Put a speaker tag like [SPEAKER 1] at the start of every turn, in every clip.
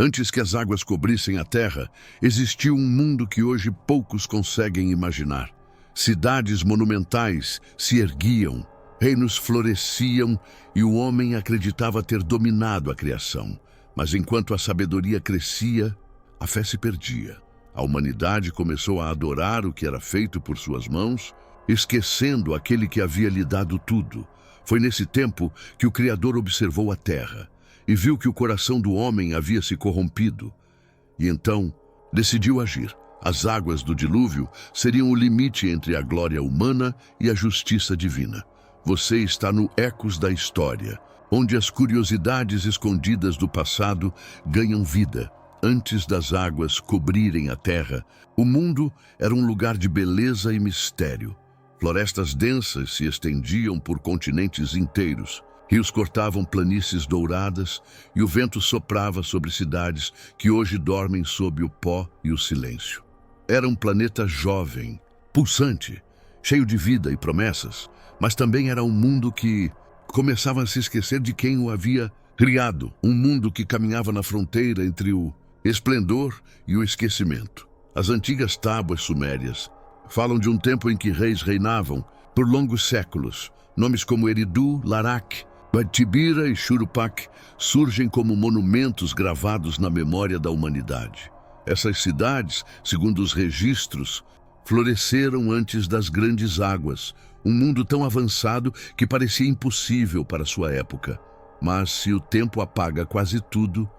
[SPEAKER 1] Antes que as águas cobrissem a terra, existia um mundo que hoje poucos conseguem imaginar. Cidades monumentais se erguiam, reinos floresciam e o homem acreditava ter dominado a criação. Mas enquanto a sabedoria crescia, a fé se perdia. A humanidade começou a adorar o que era feito por suas mãos, esquecendo aquele que havia lhe dado tudo. Foi nesse tempo que o Criador observou a terra e viu que o coração do homem havia se corrompido. E então decidiu agir. As águas do dilúvio seriam o limite entre a glória humana e a justiça divina. Você está no Ecos da História, onde as curiosidades escondidas do passado ganham vida. Antes das águas cobrirem a terra, o mundo era um lugar de beleza e mistério. Florestas densas se estendiam por continentes inteiros. Rios cortavam planícies douradas e o vento soprava sobre cidades que hoje dormem sob o pó e o silêncio. Era um planeta jovem, pulsante, cheio de vida e promessas, mas também era um mundo que começava a se esquecer de quem o havia criado. Um mundo que caminhava na fronteira entre o esplendor e o esquecimento. As antigas tábuas sumérias falam de um tempo em que reis reinavam por longos séculos. Nomes como Eridu, Larak, Badtibira e Shuruppak surgem como monumentos gravados na memória da humanidade. Essas cidades, segundo os registros, floresceram antes das grandes águas, um mundo tão avançado que parecia impossível para sua época. Mas se o tempo apaga quase tudo,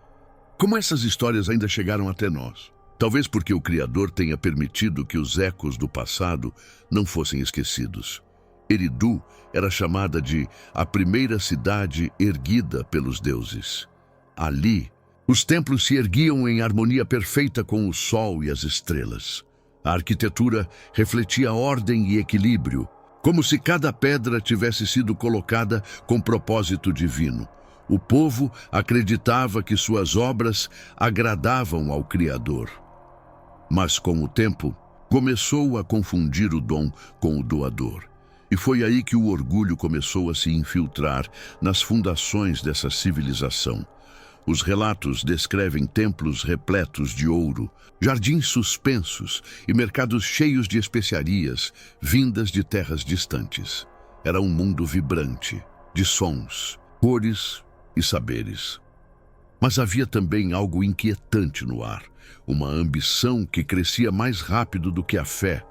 [SPEAKER 1] como essas histórias ainda chegaram até nós? Talvez porque o Criador tenha permitido que os ecos do passado não fossem esquecidos. Eridu era chamada de a primeira cidade erguida pelos deuses. Ali, os templos se erguiam em harmonia perfeita com o sol e as estrelas. A arquitetura refletia ordem e equilíbrio, como se cada pedra tivesse sido colocada com propósito divino. O povo acreditava que suas obras agradavam ao Criador. Mas com o tempo, começou a confundir o dom com o doador. E foi aí que o orgulho começou a se infiltrar nas fundações dessa civilização. Os relatos descrevem templos repletos de ouro, jardins suspensos e mercados cheios de especiarias vindas de terras distantes. Era um mundo vibrante, de sons, cores e saberes. Mas havia também algo inquietante no ar, uma ambição que crescia mais rápido do que a fé.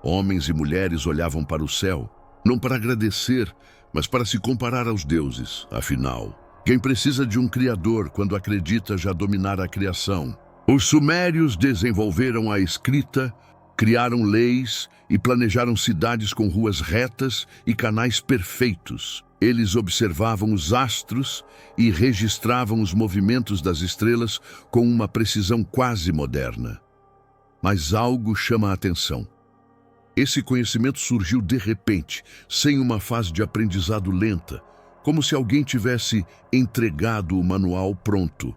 [SPEAKER 1] Homens e mulheres olhavam para o céu, não para agradecer, mas para se comparar aos deuses. Afinal, quem precisa de um criador quando acredita já dominar a criação? Os sumérios desenvolveram a escrita, criaram leis e planejaram cidades com ruas retas e canais perfeitos. Eles observavam os astros e registravam os movimentos das estrelas com uma precisão quase moderna. Mas algo chama a atenção. Esse conhecimento surgiu de repente, sem uma fase de aprendizado lenta, como se alguém tivesse entregado o manual pronto.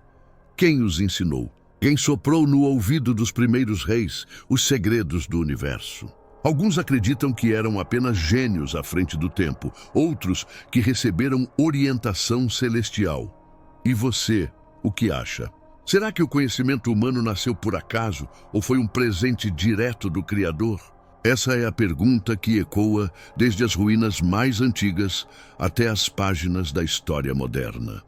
[SPEAKER 1] Quem os ensinou? Quem soprou no ouvido dos primeiros reis os segredos do universo? Alguns acreditam que eram apenas gênios à frente do tempo, outros que receberam orientação celestial. E você, o que acha? Será que o conhecimento humano nasceu por acaso ou foi um presente direto do Criador? Essa é a pergunta que ecoa desde as ruínas mais antigas até as páginas da história moderna.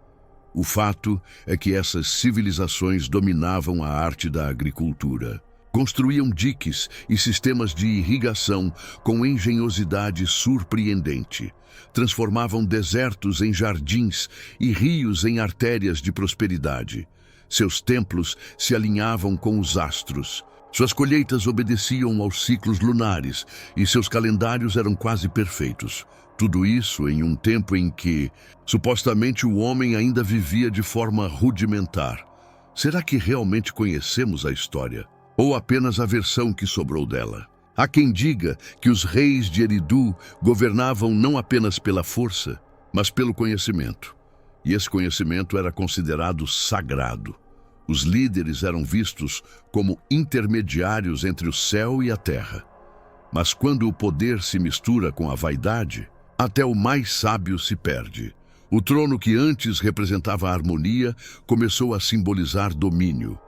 [SPEAKER 1] O fato é que essas civilizações dominavam a arte da agricultura. Construíam diques e sistemas de irrigação com engenhosidade surpreendente. Transformavam desertos em jardins e rios em artérias de prosperidade. Seus templos se alinhavam com os astros. Suas colheitas obedeciam aos ciclos lunares e seus calendários eram quase perfeitos. Tudo isso em um tempo em que, supostamente, o homem ainda vivia de forma rudimentar. Será que realmente conhecemos a história? Ou apenas a versão que sobrou dela? Há quem diga que os reis de Eridu governavam não apenas pela força, mas pelo conhecimento. E esse conhecimento era considerado sagrado. Os líderes eram vistos como intermediários entre o céu e a terra. Mas quando o poder se mistura com a vaidade, até o mais sábio se perde. O trono que antes representava a harmonia começou a simbolizar domínio.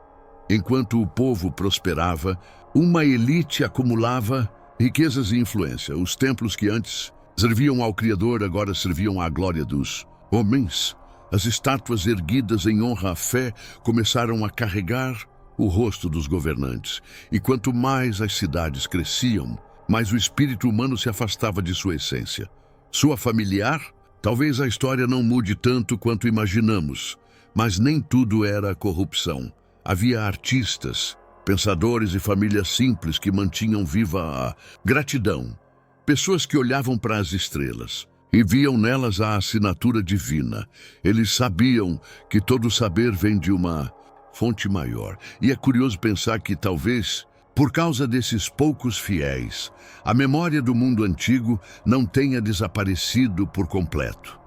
[SPEAKER 1] Enquanto o povo prosperava, uma elite acumulava riquezas e influência. Os templos que antes serviam ao Criador agora serviam à glória dos homens. As estátuas erguidas em honra à fé começaram a carregar o rosto dos governantes. E quanto mais as cidades cresciam, mais o espírito humano se afastava de sua essência. Sua familiar? Talvez a história não mude tanto quanto imaginamos, mas nem tudo era corrupção. Havia artistas, pensadores e famílias simples que mantinham viva a gratidão. Pessoas que olhavam para as estrelas e viam nelas a assinatura divina. Eles sabiam que todo saber vem de uma fonte maior. E é curioso pensar que talvez, por causa desses poucos fiéis, a memória do mundo antigo não tenha desaparecido por completo.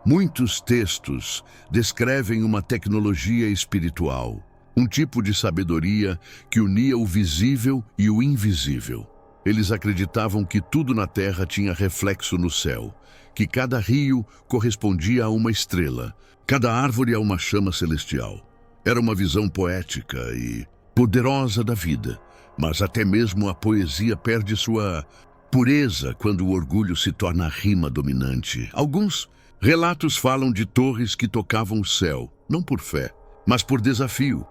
[SPEAKER 1] Muitos textos descrevem uma tecnologia espiritual, um tipo de sabedoria que unia o visível e o invisível. Eles acreditavam que tudo na terra tinha reflexo no céu, que cada rio correspondia a uma estrela, cada árvore a uma chama celestial. Era uma visão poética e poderosa da vida, mas até mesmo a poesia perde sua pureza quando o orgulho se torna a rima dominante. Alguns relatos falam de torres que tocavam o céu, não por fé, mas por desafio.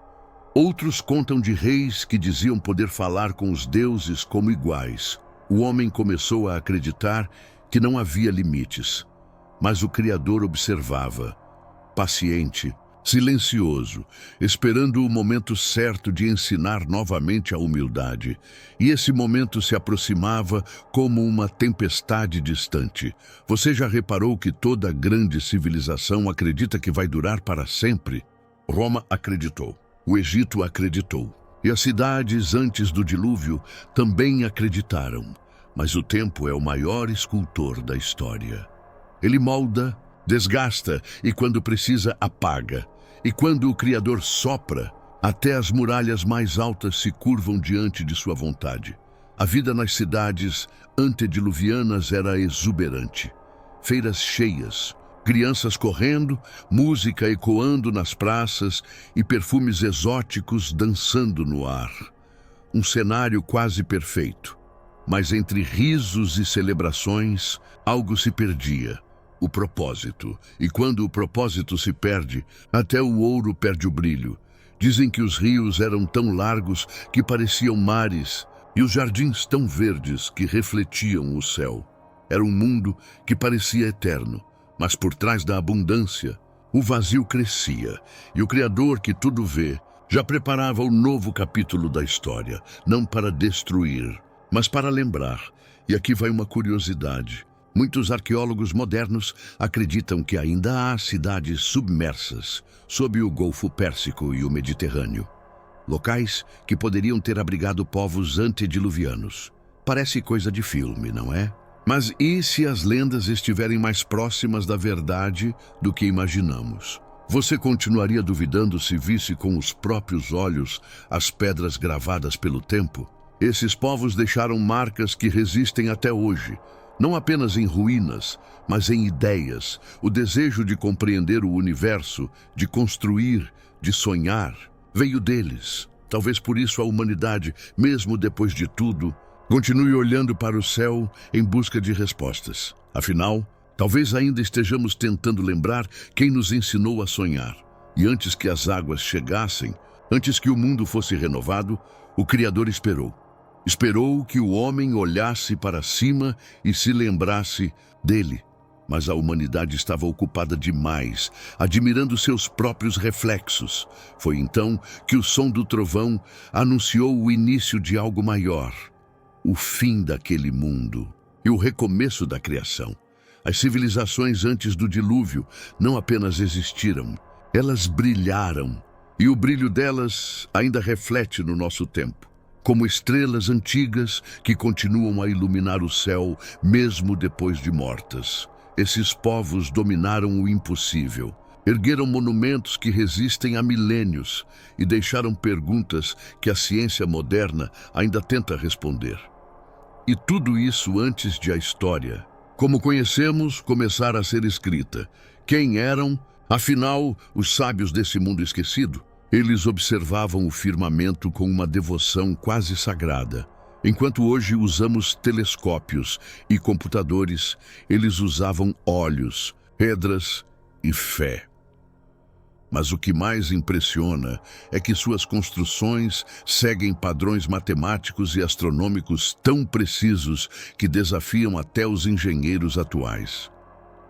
[SPEAKER 1] Outros contam de reis que diziam poder falar com os deuses como iguais. O homem começou a acreditar que não havia limites, mas o Criador observava, paciente, silencioso, esperando o momento certo de ensinar novamente a humildade. E esse momento se aproximava como uma tempestade distante. Você já reparou que toda grande civilização acredita que vai durar para sempre? Roma acreditou. O Egito acreditou. E as cidades antes do dilúvio também acreditaram. Mas o tempo é o maior escultor da história. Ele molda, desgasta e, quando precisa, apaga. E quando o Criador sopra, até as muralhas mais altas se curvam diante de sua vontade. A vida nas cidades antediluvianas era exuberante. Feiras cheias, crianças correndo, música ecoando nas praças e perfumes exóticos dançando no ar. Um cenário quase perfeito. Mas entre risos e celebrações, algo se perdia. O propósito. E quando o propósito se perde, até o ouro perde o brilho. Dizem que os rios eram tão largos que pareciam mares e os jardins tão verdes que refletiam o céu. Era um mundo que parecia eterno, mas por trás da abundância, o vazio crescia e o Criador que tudo vê já preparava o novo capítulo da história, não para destruir, mas para lembrar. E aqui vai uma curiosidade. Muitos arqueólogos modernos acreditam que ainda há cidades submersas sob o Golfo Pérsico e o Mediterrâneo. Locais que poderiam ter abrigado povos antediluvianos. Parece coisa de filme, não é? Mas e se as lendas estiverem mais próximas da verdade do que imaginamos? Você continuaria duvidando se visse com os próprios olhos as pedras gravadas pelo tempo? Esses povos deixaram marcas que resistem até hoje. Não apenas em ruínas, mas em ideias, o desejo de compreender o universo, de construir, de sonhar, veio deles. Talvez por isso a humanidade, mesmo depois de tudo, continue olhando para o céu em busca de respostas. Afinal, talvez ainda estejamos tentando lembrar quem nos ensinou a sonhar. E antes que as águas chegassem, antes que o mundo fosse renovado, o Criador esperou. Esperou que o homem olhasse para cima e se lembrasse dele. Mas a humanidade estava ocupada demais, admirando seus próprios reflexos. Foi então que o som do trovão anunciou o início de algo maior. O fim daquele mundo e o recomeço da criação. As civilizações antes do dilúvio não apenas existiram, elas brilharam. E o brilho delas ainda reflete no nosso tempo. Como estrelas antigas que continuam a iluminar o céu mesmo depois de mortas. Esses povos dominaram o impossível, ergueram monumentos que resistem há milênios e deixaram perguntas que a ciência moderna ainda tenta responder. E tudo isso antes de a história, como conhecemos, começar a ser escrita. Quem eram, afinal, os sábios desse mundo esquecido? Eles observavam o firmamento com uma devoção quase sagrada. Enquanto hoje usamos telescópios e computadores, eles usavam olhos, pedras e fé. Mas o que mais impressiona é que suas construções seguem padrões matemáticos e astronômicos tão precisos que desafiam até os engenheiros atuais.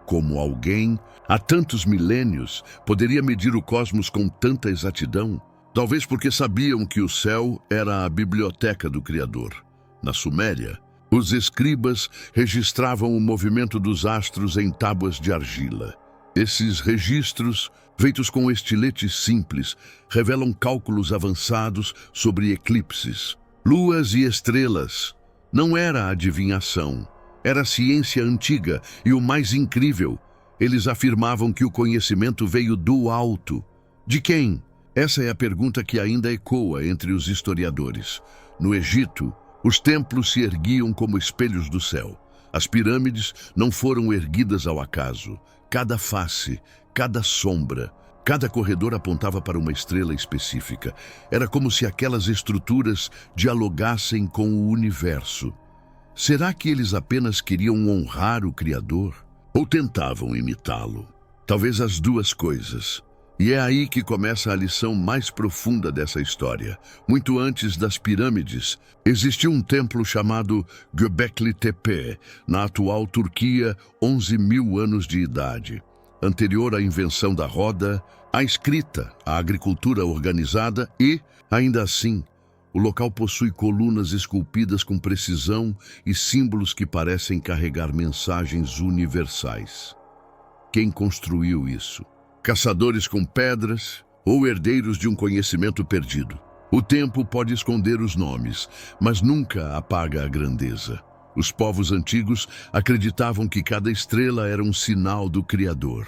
[SPEAKER 1] Como alguém, há tantos milênios, poderia medir o cosmos com tanta exatidão? Talvez porque sabiam que o céu era a biblioteca do Criador. Na Suméria, os escribas registravam o movimento dos astros em tábuas de argila. Esses registros, feitos com estiletes simples, revelam cálculos avançados sobre eclipses, luas e estrelas. Não era adivinhação, era ciência antiga e o mais incrível, eles afirmavam que o conhecimento veio do alto. De quem? Essa é a pergunta que ainda ecoa entre os historiadores. No Egito, os templos se erguiam como espelhos do céu. As pirâmides não foram erguidas ao acaso. Cada face, cada sombra, cada corredor apontava para uma estrela específica. Era como se aquelas estruturas dialogassem com o universo. Será que eles apenas queriam honrar o Criador? Ou tentavam imitá-lo? Talvez as duas coisas. E é aí que começa a lição mais profunda dessa história. Muito antes das pirâmides, existia um templo chamado Göbekli Tepe, na atual Turquia, 11.000 anos de idade. Anterior à invenção da roda, a escrita, a agricultura organizada e, ainda assim, o local possui colunas esculpidas com precisão e símbolos que parecem carregar mensagens universais. Quem construiu isso? Caçadores com pedras ou herdeiros de um conhecimento perdido? O tempo pode esconder os nomes, mas nunca apaga a grandeza. Os povos antigos acreditavam que cada estrela era um sinal do Criador.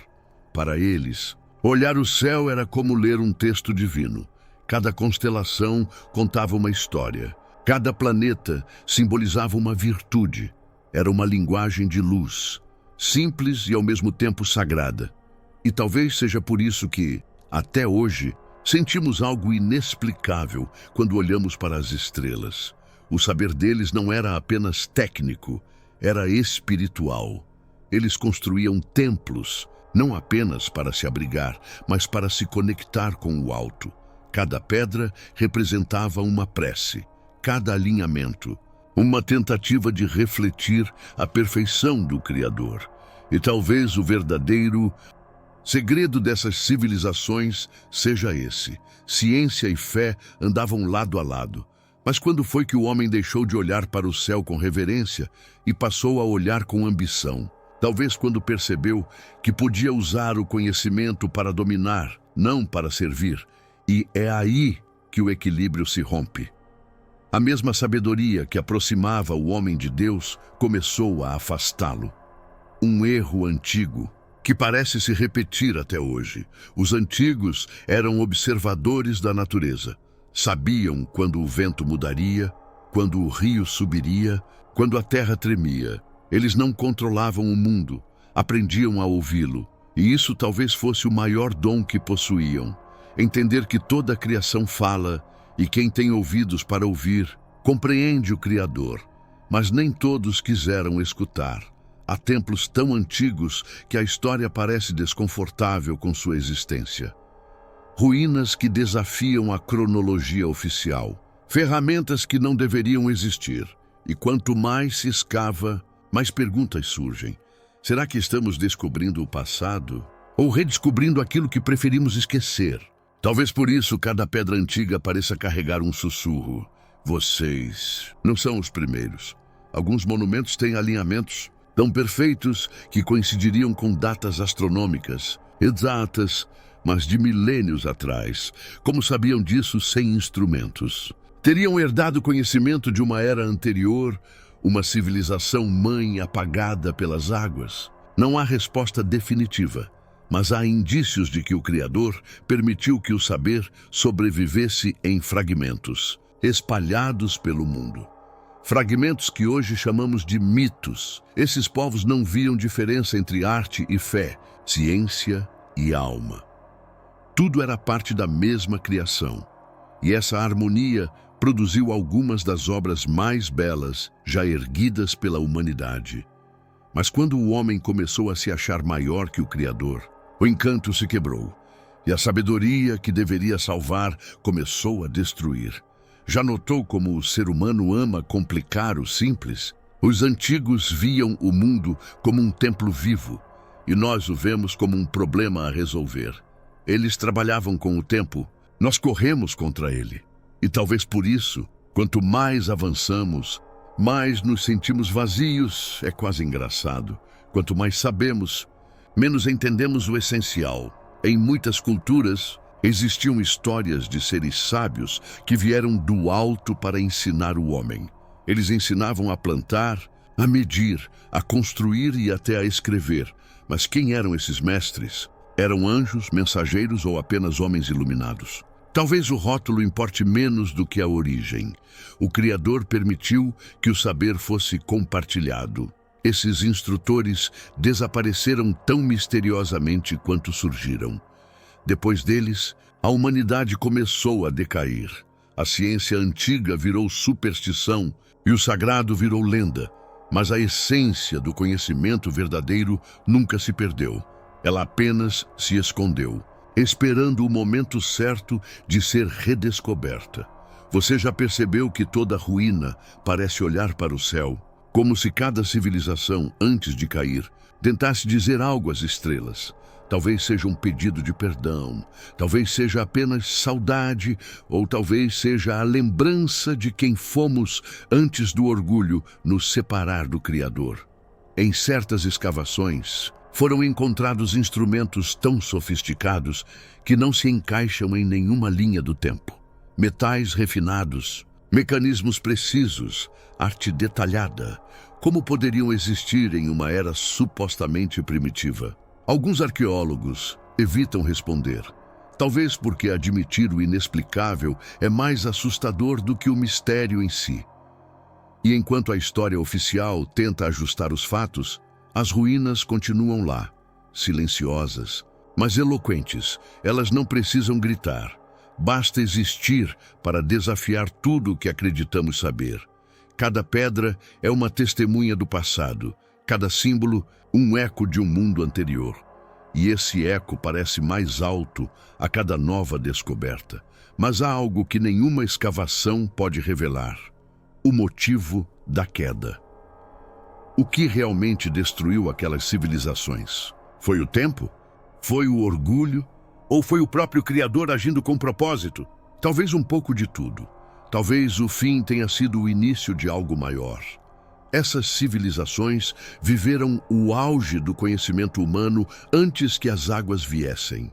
[SPEAKER 1] Para eles, olhar o céu era como ler um texto divino. Cada constelação contava uma história. Cada planeta simbolizava uma virtude. Era uma linguagem de luz, simples e ao mesmo tempo sagrada. E talvez seja por isso que, até hoje, sentimos algo inexplicável quando olhamos para as estrelas. O saber deles não era apenas técnico, era espiritual. Eles construíam templos, não apenas para se abrigar, mas para se conectar com o alto. Cada pedra representava uma prece, cada alinhamento, uma tentativa de refletir a perfeição do Criador. E talvez o verdadeiro segredo dessas civilizações seja esse. Ciência e fé andavam lado a lado. Mas quando foi que o homem deixou de olhar para o céu com reverência e passou a olhar com ambição? Talvez quando percebeu que podia usar o conhecimento para dominar, não para servir. E é aí que o equilíbrio se rompe. A mesma sabedoria que aproximava o homem de Deus começou a afastá-lo. Um erro antigo que parece se repetir até hoje. Os antigos eram observadores da natureza. Sabiam quando o vento mudaria, quando o rio subiria, quando a terra tremia. Eles não controlavam o mundo, aprendiam a ouvi-lo. E isso talvez fosse o maior dom que possuíam. Entender que toda a criação fala e quem tem ouvidos para ouvir compreende o Criador. Mas nem todos quiseram escutar. Há templos tão antigos que a história parece desconfortável com sua existência. Ruínas que desafiam a cronologia oficial. Ferramentas que não deveriam existir. E quanto mais se escava, mais perguntas surgem. Será que estamos descobrindo o passado? Ou redescobrindo aquilo que preferimos esquecer? Talvez por isso cada pedra antiga pareça carregar um sussurro. Vocês não são os primeiros. Alguns monumentos têm alinhamentos tão perfeitos que coincidiriam com datas astronômicas, exatas, mas de milênios atrás. Como sabiam disso sem instrumentos? Teriam herdado conhecimento de uma era anterior, uma civilização mãe apagada pelas águas? Não há resposta definitiva, mas há indícios de que o Criador permitiu que o saber sobrevivesse em fragmentos, espalhados pelo mundo. fragmentos que hoje chamamos de mitos. Esses povos não viam diferença entre arte e fé, ciência e alma. Tudo era parte da mesma criação. E essa harmonia produziu algumas das obras mais belas já erguidas pela humanidade. Mas quando o homem começou a se achar maior que o Criador, o encanto se quebrou, e a sabedoria que deveria salvar começou a destruir. Já notou como o ser humano ama complicar o simples? Os antigos viam o mundo como um templo vivo, e nós o vemos como um problema a resolver. Eles trabalhavam com o tempo, nós corremos contra ele. E talvez por isso, quanto mais avançamos, mais nos sentimos vazios. É quase engraçado. Quanto mais sabemos, menos entendemos o essencial. Em muitas culturas, existiam histórias de seres sábios que vieram do alto para ensinar o homem. Eles ensinavam a plantar, a medir, a construir e até a escrever. Mas quem eram esses mestres? Eram anjos, mensageiros ou apenas homens iluminados? Talvez o rótulo importe menos do que a origem. O Criador permitiu que o saber fosse compartilhado. Esses instrutores desapareceram tão misteriosamente quanto surgiram. Depois deles, a humanidade começou a decair. A ciência antiga virou superstição e o sagrado virou lenda. Mas a essência do conhecimento verdadeiro nunca se perdeu. Ela apenas se escondeu, esperando o momento certo de ser redescoberta. Você já percebeu que toda ruína parece olhar para o céu, como se cada civilização, antes de cair, tentasse dizer algo às estrelas? Talvez seja um pedido de perdão, talvez seja apenas saudade, ou talvez seja a lembrança de quem fomos antes do orgulho nos separar do Criador. Em certas escavações, foram encontrados instrumentos tão sofisticados que não se encaixam em nenhuma linha do tempo. Metais refinados, mecanismos precisos, arte detalhada. Como poderiam existir em uma era supostamente primitiva? Alguns arqueólogos evitam responder. Talvez porque admitir o inexplicável é mais assustador do que o mistério em si. E enquanto a história oficial tenta ajustar os fatos, as ruínas continuam lá, silenciosas, mas eloquentes. Elas não precisam gritar. Basta existir para desafiar tudo o que acreditamos saber. Cada pedra é uma testemunha do passado, cada símbolo, um eco de um mundo anterior. E esse eco parece mais alto a cada nova descoberta. Mas há algo que nenhuma escavação pode revelar: o motivo da queda. O que realmente destruiu aquelas civilizações? Foi o tempo? Foi o orgulho? Ou foi o próprio Criador agindo com propósito? Talvez um pouco de tudo. Talvez o fim tenha sido o início de algo maior. Essas civilizações viveram o auge do conhecimento humano antes que as águas viessem.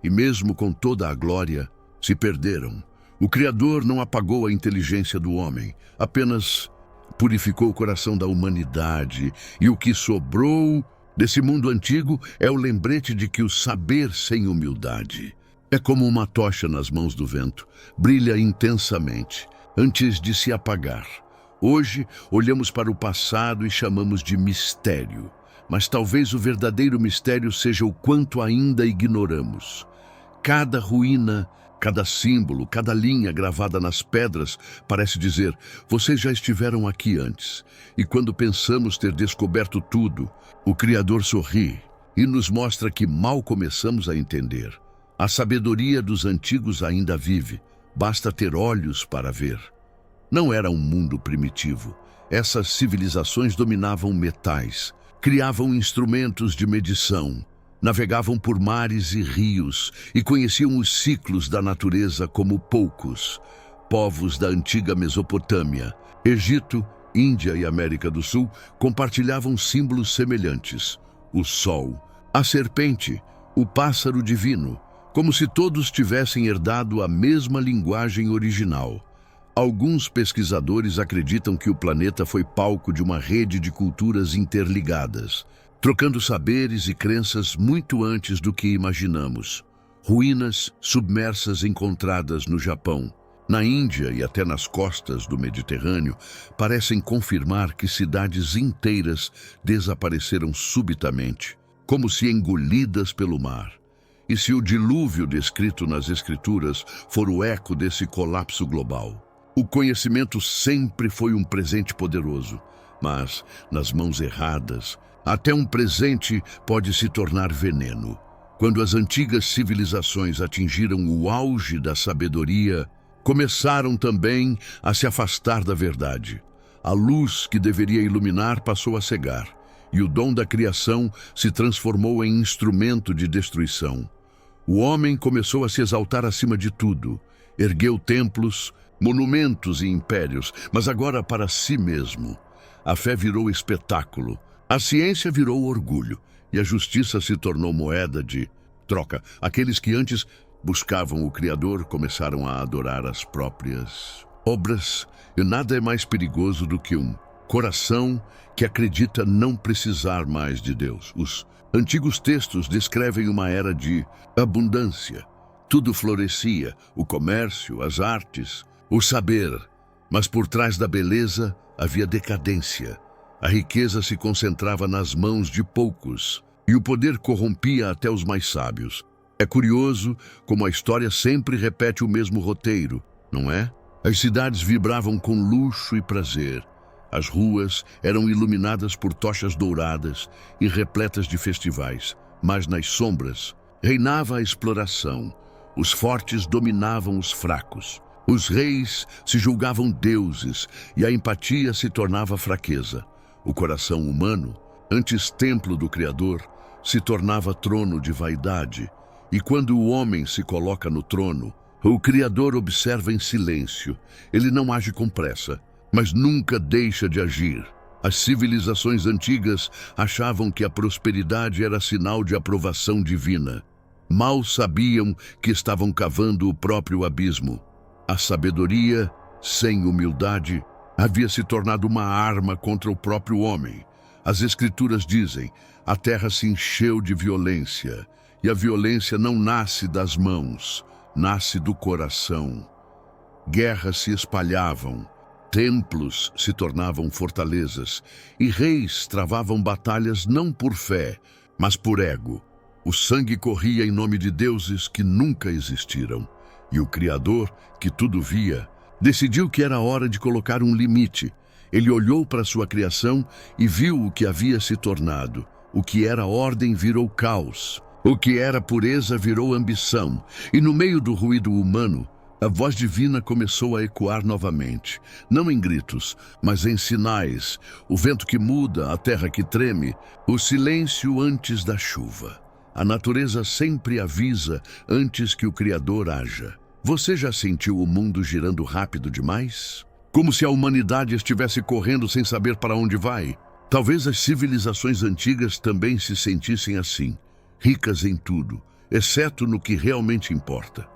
[SPEAKER 1] E mesmo com toda a glória, se perderam. O Criador não apagou a inteligência do homem, apenas purificou o coração da humanidade, e o que sobrou desse mundo antigo é o lembrete de que o saber sem humildade é como uma tocha nas mãos do vento, brilha intensamente, antes de se apagar. Hoje, olhamos para o passado e chamamos de mistério, mas talvez o verdadeiro mistério seja o quanto ainda ignoramos. Cada ruína, cada símbolo, cada linha gravada nas pedras parece dizer: vocês já estiveram aqui antes. E quando pensamos ter descoberto tudo, o Criador sorri e nos mostra que mal começamos a entender. A sabedoria dos antigos ainda vive, basta ter olhos para ver. Não era um mundo primitivo. Essas civilizações dominavam metais, criavam instrumentos de medição, navegavam por mares e rios e conheciam os ciclos da natureza como poucos. Povos da antiga Mesopotâmia, Egito, Índia e América do Sul compartilhavam símbolos semelhantes: o sol, a serpente, o pássaro divino, como se todos tivessem herdado a mesma linguagem original. Alguns pesquisadores acreditam que o planeta foi palco de uma rede de culturas interligadas, trocando saberes e crenças muito antes do que imaginamos. Ruínas submersas encontradas no Japão, Na Índia e até nas costas do Mediterrâneo, parecem confirmar que cidades inteiras desapareceram subitamente, como se engolidas pelo mar. E se o dilúvio descrito nas Escrituras for o eco desse colapso global? O conhecimento sempre foi um presente poderoso, mas, nas mãos erradas, até um presente pode se tornar veneno. Quando as antigas civilizações atingiram o auge da sabedoria, começaram também a se afastar da verdade. A luz que deveria iluminar passou a cegar, e o dom da criação se transformou em instrumento de destruição. O homem começou a se exaltar acima de tudo, ergueu templos, monumentos e impérios, mas agora para si mesmo. A fé virou espetáculo, a ciência virou orgulho, e a justiça se tornou moeda de troca. Aqueles que antes buscavam o Criador começaram a adorar as próprias obras, e nada é mais perigoso do que um coração que acredita não precisar mais de Deus. Os antigos textos descrevem uma era de abundância. Tudo florescia, o comércio, as artes, o saber, mas por trás da beleza havia decadência. A riqueza se concentrava nas mãos de poucos, e o poder corrompia até os mais sábios. É curioso como a história sempre repete o mesmo roteiro, não é? As cidades vibravam com luxo e prazer. As ruas eram iluminadas por tochas douradas e repletas de festivais, mas nas sombras reinava a exploração. Os fortes dominavam os fracos. Os reis se julgavam deuses e a empatia se tornava fraqueza. O coração humano, antes templo do Criador, se tornava trono de vaidade. E quando o homem se coloca no trono, o Criador observa em silêncio. Ele não age com pressa, mas nunca deixa de agir. As civilizações antigas achavam que a prosperidade era sinal de aprovação divina. Mal sabiam que estavam cavando o próprio abismo. A sabedoria, sem humildade, havia se tornado uma arma contra o próprio homem. As Escrituras dizem: a terra se encheu de violência, e a violência não nasce das mãos, nasce do coração. Guerras se espalhavam, templos se tornavam fortalezas, e reis travavam batalhas não por fé, mas por ego. O sangue corria em nome de deuses que nunca existiram, e o Criador, que tudo via, decidiu que era hora de colocar um limite. Ele olhou para sua criação e viu o que havia se tornado. O que era ordem virou caos. O que era pureza virou ambição. E no meio do ruído humano, a voz divina começou a ecoar novamente. Não em gritos, mas em sinais. O vento que muda, a terra que treme, o silêncio antes da chuva. A natureza sempre avisa antes que o Criador haja. Você já sentiu o mundo girando rápido demais? Como se a humanidade estivesse correndo sem saber para onde vai? Talvez as civilizações antigas também se sentissem assim, ricas em tudo, exceto no que realmente importa.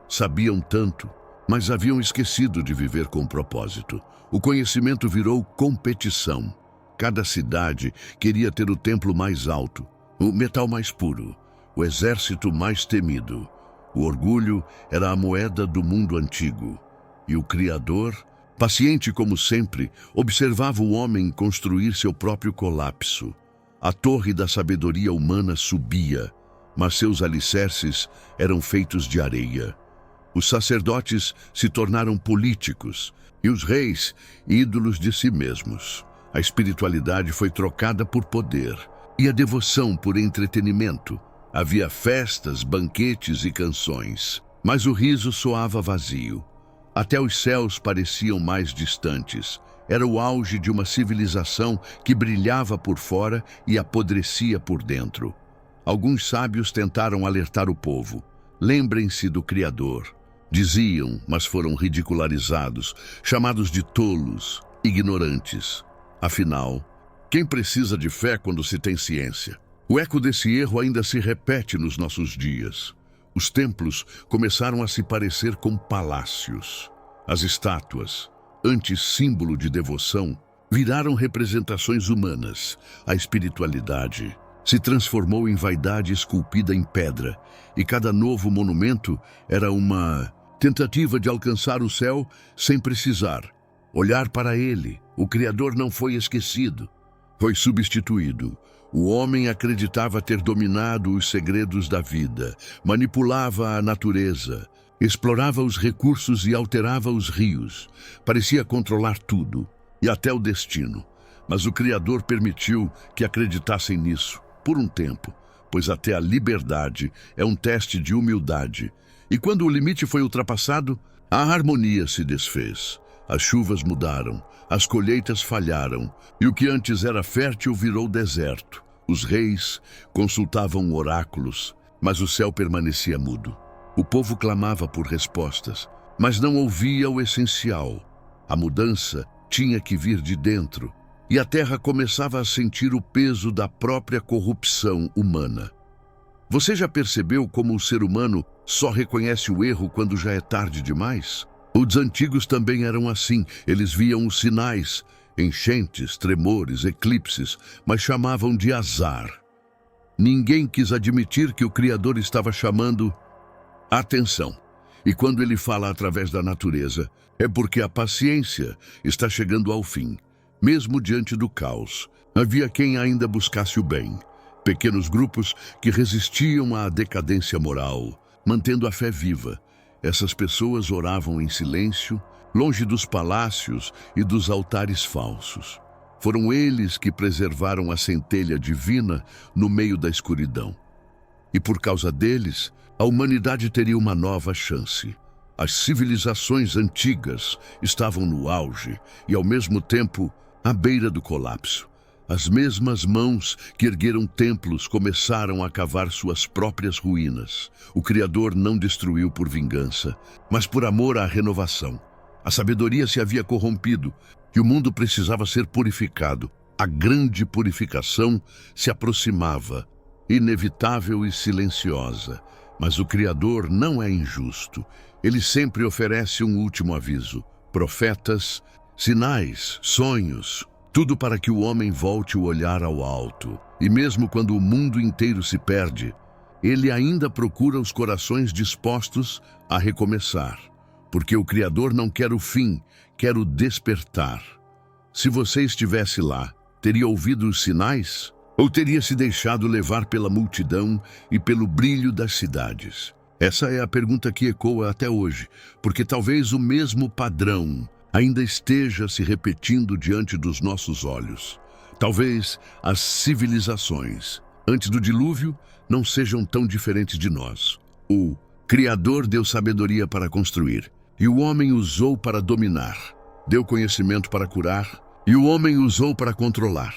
[SPEAKER 1] Sabiam tanto, mas haviam esquecido de viver com propósito. O conhecimento virou competição. Cada cidade queria ter o templo mais alto, o metal mais puro, o exército mais temido. O orgulho era a moeda do mundo antigo. E o Criador, paciente como sempre, observava o homem construir seu próprio colapso. A torre da sabedoria humana subia, mas seus alicerces eram feitos de areia. Os sacerdotes se tornaram políticos e os reis ídolos de si mesmos. A espiritualidade foi trocada por poder e a devoção por entretenimento. Havia festas, banquetes e canções, mas o riso soava vazio. Até os céus pareciam mais distantes. Era o auge de uma civilização que brilhava por fora e apodrecia por dentro. Alguns sábios tentaram alertar o povo. Lembrem-se do Criador. Diziam, mas foram ridicularizados, chamados de tolos, ignorantes. Afinal, quem precisa de fé quando se tem ciência? O eco desse erro ainda se repete nos nossos dias. Os templos começaram a se parecer com palácios. As estátuas, antes símbolo de devoção, viraram representações humanas. A espiritualidade se transformou em vaidade esculpida em pedra, e cada novo monumento era uma Tentativa de alcançar o céu sem precisar. Olhar para ele. O Criador não foi esquecido. Foi substituído. O homem acreditava ter dominado os segredos da vida, manipulava a natureza, explorava os recursos e alterava os rios. Parecia controlar tudo, e até o destino. Mas o Criador permitiu que acreditassem nisso, por um tempo, pois até a liberdade é um teste de humildade. E quando o limite foi ultrapassado, a harmonia se desfez. As chuvas mudaram, as colheitas falharam, e o que antes era fértil virou deserto. Os reis consultavam oráculos, mas o céu permanecia mudo. O povo clamava por respostas, mas não ouvia o essencial. A mudança tinha que vir de dentro, e a terra começava a sentir o peso da própria corrupção humana. Você já percebeu como o ser humano só reconhece o erro quando já é tarde demais? Os antigos também eram assim. Eles viam os sinais, enchentes, tremores, eclipses, mas chamavam de azar. Ninguém quis admitir que o Criador estava chamando atenção. E quando ele fala através da natureza, é porque a paciência está chegando ao fim. Mesmo diante do caos, havia quem ainda buscasse o bem. Pequenos grupos que resistiam à decadência moral, mantendo a fé viva. Essas pessoas oravam em silêncio, longe dos palácios e dos altares falsos. Foram eles que preservaram a centelha divina no meio da escuridão. E por causa deles, a humanidade teria uma nova chance. As civilizações antigas estavam no auge e, ao mesmo tempo, à beira do colapso. As mesmas mãos que ergueram templos começaram a cavar suas próprias ruínas. O Criador não destruiu por vingança, mas por amor à renovação. A sabedoria se havia corrompido e o mundo precisava ser purificado. A grande purificação se aproximava, inevitável e silenciosa. Mas o Criador não é injusto. Ele sempre oferece um último aviso. Profetas, sinais, sonhos, tudo para que o homem volte o olhar ao alto. E mesmo quando o mundo inteiro se perde, ele ainda procura os corações dispostos a recomeçar. Porque o Criador não quer o fim, quer o despertar. Se você estivesse lá, teria ouvido os sinais? Ou teria se deixado levar pela multidão e pelo brilho das cidades? Essa é a pergunta que ecoa até hoje, porque talvez o mesmo padrão ainda esteja se repetindo diante dos nossos olhos. Talvez as civilizações, antes do dilúvio, não sejam tão diferentes de nós. O Criador deu sabedoria para construir, e o homem usou para dominar. Deu conhecimento para curar, e o homem usou para controlar.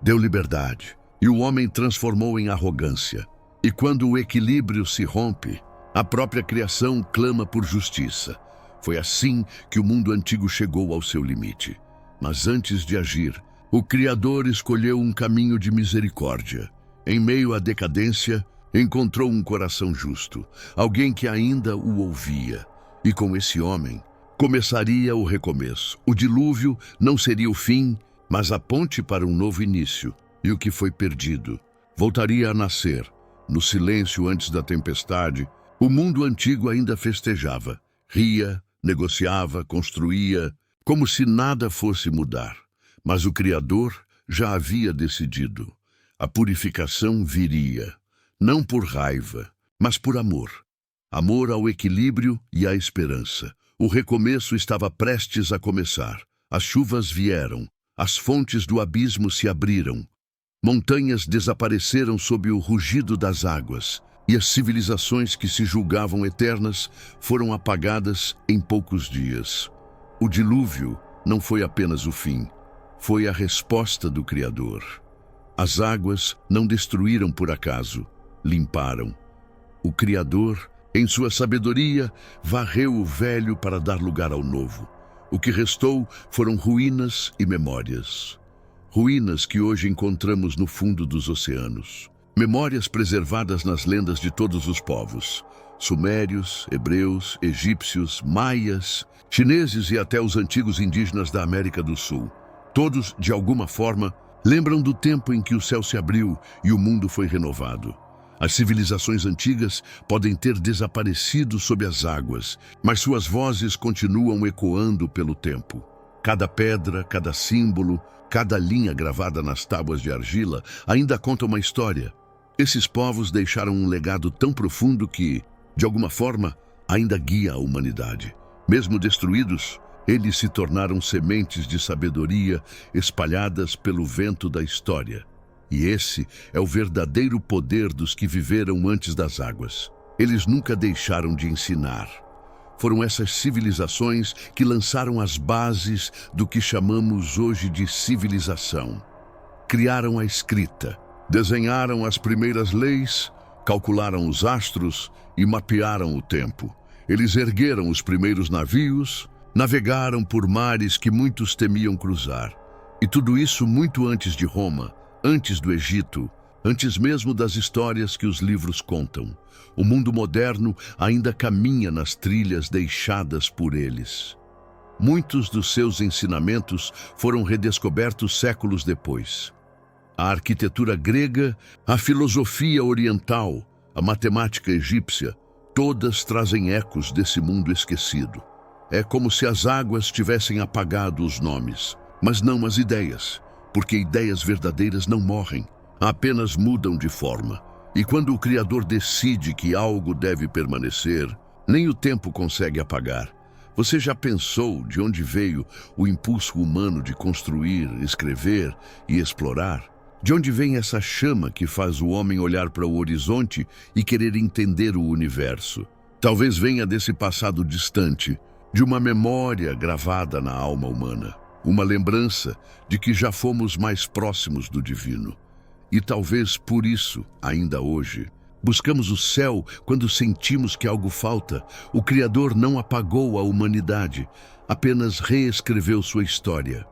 [SPEAKER 1] Deu liberdade, e o homem transformou em arrogância. E quando o equilíbrio se rompe, a própria criação clama por justiça. Foi assim que o mundo antigo chegou ao seu limite. Mas antes de agir, o Criador escolheu um caminho de misericórdia. Em meio à decadência, encontrou um coração justo, alguém que ainda o ouvia. E com esse homem, começaria o recomeço. O dilúvio não seria o fim, mas a ponte para um novo início. E o que foi perdido voltaria a nascer. No silêncio antes da tempestade, o mundo antigo ainda festejava. Ria, negociava, construía, como se nada fosse mudar. Mas o Criador já havia decidido. A purificação viria, não por raiva, mas por amor. Amor ao equilíbrio e à esperança. O recomeço estava prestes a começar. As chuvas vieram, as fontes do abismo se abriram. Montanhas desapareceram sob o rugido das águas. E as civilizações que se julgavam eternas foram apagadas em poucos dias. O dilúvio não foi apenas o fim, foi a resposta do Criador. As águas não destruíram por acaso, limparam. O Criador, em sua sabedoria, varreu o velho para dar lugar ao novo. O que restou foram ruínas e memórias. Ruínas que hoje encontramos no fundo dos oceanos. Memórias preservadas nas lendas de todos os povos. Sumérios, hebreus, egípcios, maias, chineses e até os antigos indígenas da América do Sul. Todos, de alguma forma, lembram do tempo em que o céu se abriu e o mundo foi renovado. As civilizações antigas podem ter desaparecido sob as águas, mas suas vozes continuam ecoando pelo tempo. Cada pedra, cada símbolo, cada linha gravada nas tábuas de argila ainda conta uma história. Esses povos deixaram um legado tão profundo que, de alguma forma, ainda guia a humanidade. Mesmo destruídos, eles se tornaram sementes de sabedoria espalhadas pelo vento da história. E esse é o verdadeiro poder dos que viveram antes das águas. Eles nunca deixaram de ensinar. Foram essas civilizações que lançaram as bases do que chamamos hoje de civilização. Criaram a escrita, desenharam as primeiras leis, calcularam os astros e mapearam o tempo. Eles ergueram os primeiros navios, navegaram por mares que muitos temiam cruzar. E tudo isso muito antes de Roma, antes do Egito, antes mesmo das histórias que os livros contam. O mundo moderno ainda caminha nas trilhas deixadas por eles. Muitos dos seus ensinamentos foram redescobertos séculos depois. A arquitetura grega, a filosofia oriental, a matemática egípcia, todas trazem ecos desse mundo esquecido. É como se as águas tivessem apagado os nomes, mas não as ideias, porque ideias verdadeiras não morrem, apenas mudam de forma. E quando o Criador decide que algo deve permanecer, nem o tempo consegue apagar. Você já pensou de onde veio o impulso humano de construir, escrever e explorar? De onde vem essa chama que faz o homem olhar para o horizonte e querer entender o universo? Talvez venha desse passado distante, de uma memória gravada na alma humana. Uma lembrança de que já fomos mais próximos do divino. E talvez por isso, ainda hoje, buscamos o céu quando sentimos que algo falta. O Criador não apagou a humanidade, apenas reescreveu sua história.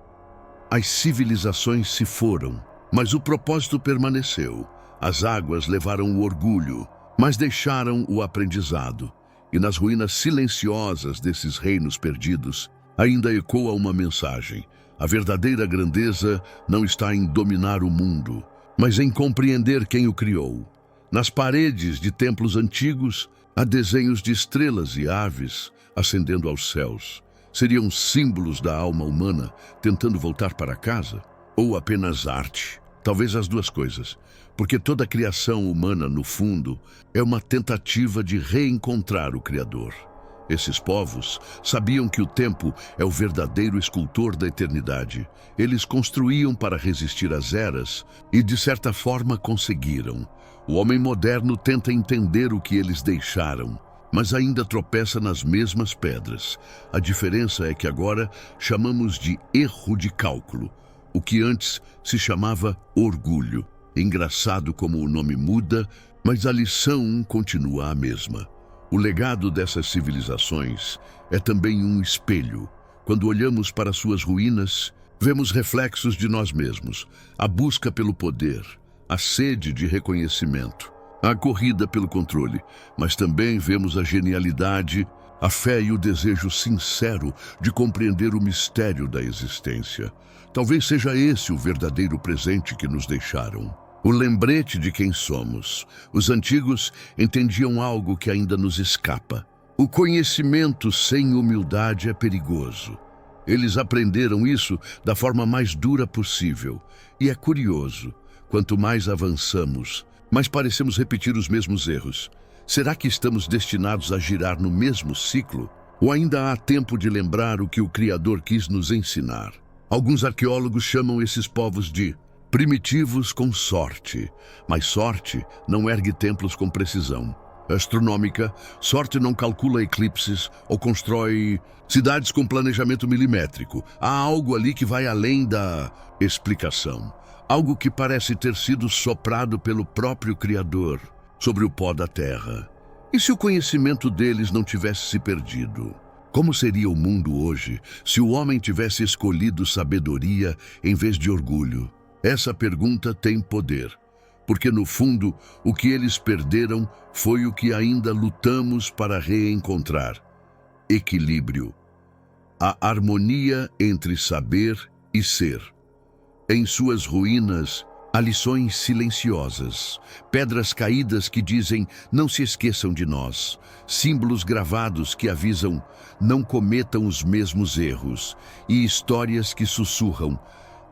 [SPEAKER 1] As civilizações se foram, mas o propósito permaneceu. As águas levaram o orgulho, mas deixaram o aprendizado. E nas ruínas silenciosas desses reinos perdidos, ainda ecoa uma mensagem. A verdadeira grandeza não está em dominar o mundo, mas em compreender quem o criou. Nas paredes de templos antigos, há desenhos de estrelas e aves ascendendo aos céus. Seriam símbolos da alma humana tentando voltar para casa? Ou apenas arte? Talvez as duas coisas, porque toda a criação humana, no fundo, é uma tentativa de reencontrar o Criador. Esses povos sabiam que o tempo é o verdadeiro escultor da eternidade. Eles construíam para resistir às eras e, de certa forma, conseguiram. O homem moderno tenta entender o que eles deixaram, mas ainda tropeça nas mesmas pedras. A diferença é que agora chamamos de erro de cálculo, o que antes se chamava orgulho. Engraçado como o nome muda, mas a lição continua a mesma. O legado dessas civilizações é também um espelho. Quando olhamos para suas ruínas, vemos reflexos de nós mesmos, a busca pelo poder, a sede de reconhecimento, a corrida pelo controle, mas também vemos a genialidade, a fé e o desejo sincero de compreender o mistério da existência. Talvez seja esse o verdadeiro presente que nos deixaram. O lembrete de quem somos. Os antigos entendiam algo que ainda nos escapa. O conhecimento sem humildade é perigoso. Eles aprenderam isso da forma mais dura possível. E é curioso, quanto mais avançamos, mais parecemos repetir os mesmos erros. Será que estamos destinados a girar no mesmo ciclo? Ou ainda há tempo de lembrar o que o Criador quis nos ensinar? Alguns arqueólogos chamam esses povos de primitivos com sorte, mas sorte não ergue templos com precisão. Astronômica, sorte não calcula eclipses ou constrói cidades com planejamento milimétrico. Há algo ali que vai além da explicação. Algo que parece ter sido soprado pelo próprio Criador sobre o pó da terra. E se o conhecimento deles não tivesse se perdido? Como seria o mundo hoje se o homem tivesse escolhido sabedoria em vez de orgulho? Essa pergunta tem poder, porque no fundo o que eles perderam foi o que ainda lutamos para reencontrar: equilíbrio, a harmonia entre saber e ser. Em suas ruínas, Há lições silenciosas, pedras caídas que dizem não se esqueçam de nós, símbolos gravados que avisam não cometam os mesmos erros e histórias que sussurram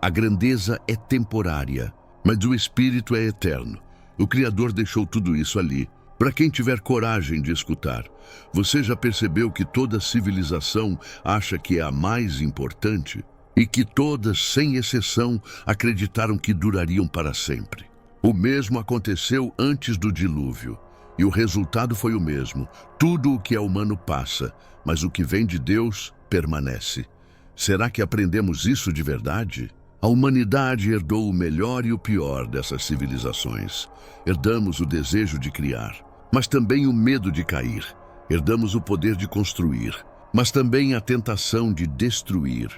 [SPEAKER 1] a grandeza é temporária, mas o espírito é eterno. O Criador deixou tudo isso ali. Para quem tiver coragem de escutar, você já percebeu que toda civilização acha que é a mais importante? E que todas, sem exceção, acreditaram que durariam para sempre. O mesmo aconteceu antes do dilúvio, e o resultado foi o mesmo. Tudo o que é humano passa, mas o que vem de Deus permanece. Será que aprendemos isso de verdade? A humanidade herdou o melhor e o pior dessas civilizações. Herdamos o desejo de criar, mas também o medo de cair. Herdamos o poder de construir, mas também a tentação de destruir.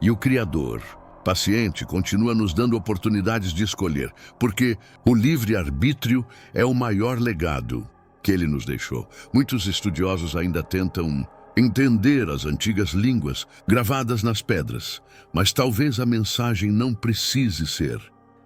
[SPEAKER 1] E o Criador, paciente, continua nos dando oportunidades de escolher, porque o livre-arbítrio é o maior legado que ele nos deixou. Muitos estudiosos ainda tentam entender as antigas línguas gravadas nas pedras, mas talvez a mensagem não precise ser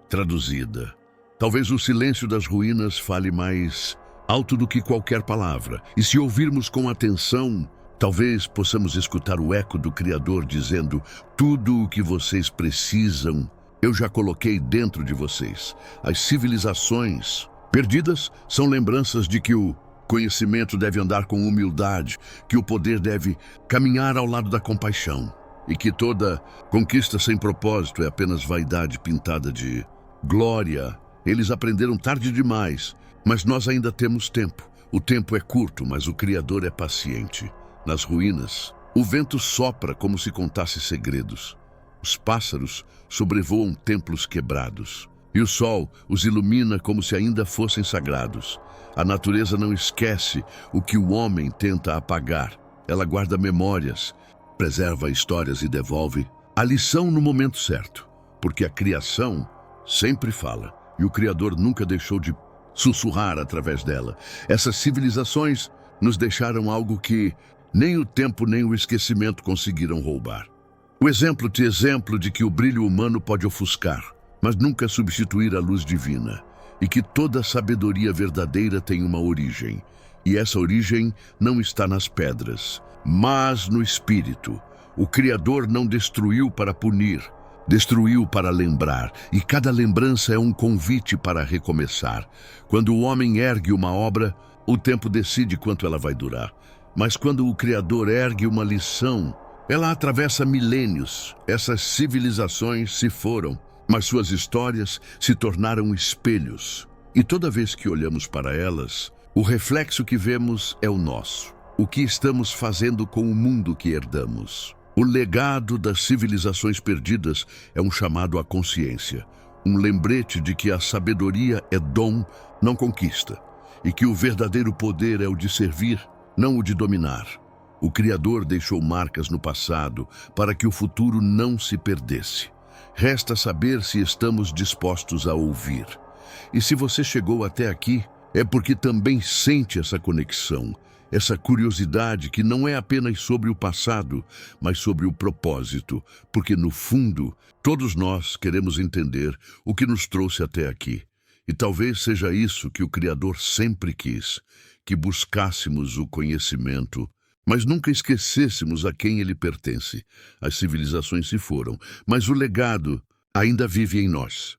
[SPEAKER 1] traduzida. Talvez o silêncio das ruínas fale mais alto do que qualquer palavra, e se ouvirmos com atenção, talvez possamos escutar o eco do Criador dizendo: tudo o que vocês precisam, eu já coloquei dentro de vocês. As civilizações perdidas são lembranças de que o conhecimento deve andar com humildade, que o poder deve caminhar ao lado da compaixão, e que toda conquista sem propósito é apenas vaidade pintada de glória. Eles aprenderam tarde demais, mas nós ainda temos tempo. O tempo é curto, mas o Criador é paciente. Nas ruínas, o vento sopra como se contasse segredos. Os pássaros sobrevoam templos quebrados. E o sol os ilumina como se ainda fossem sagrados. A natureza não esquece o que o homem tenta apagar. Ela guarda memórias, preserva histórias e devolve a lição no momento certo. Porque a criação sempre fala, e o Criador nunca deixou de sussurrar através dela. Essas civilizações nos deixaram algo que nem o tempo nem o esquecimento conseguiram roubar. O exemplo de que o brilho humano pode ofuscar, mas nunca substituir a luz divina, e que toda sabedoria verdadeira tem uma origem, e essa origem não está nas pedras, mas no espírito. O Criador não destruiu para punir, destruiu para lembrar, e cada lembrança é um convite para recomeçar. Quando o homem ergue uma obra, o tempo decide quanto ela vai durar. Mas quando o Criador ergue uma lição, ela atravessa milênios. Essas civilizações se foram, mas suas histórias se tornaram espelhos. E toda vez que olhamos para elas, o reflexo que vemos é o nosso. O que estamos fazendo com o mundo que herdamos? O legado das civilizações perdidas é um chamado à consciência, um lembrete de que a sabedoria é dom, não conquista, e que o verdadeiro poder é o de servir, não o de dominar. O Criador deixou marcas no passado para que o futuro não se perdesse. Resta saber se estamos dispostos a ouvir. E se você chegou até aqui, é porque também sente essa conexão, essa curiosidade que não é apenas sobre o passado, mas sobre o propósito, porque no fundo, todos nós queremos entender o que nos trouxe até aqui. E talvez seja isso que o Criador sempre quis, que buscássemos o conhecimento, mas nunca esquecêssemos a quem ele pertence. As civilizações se foram, mas o legado ainda vive em nós.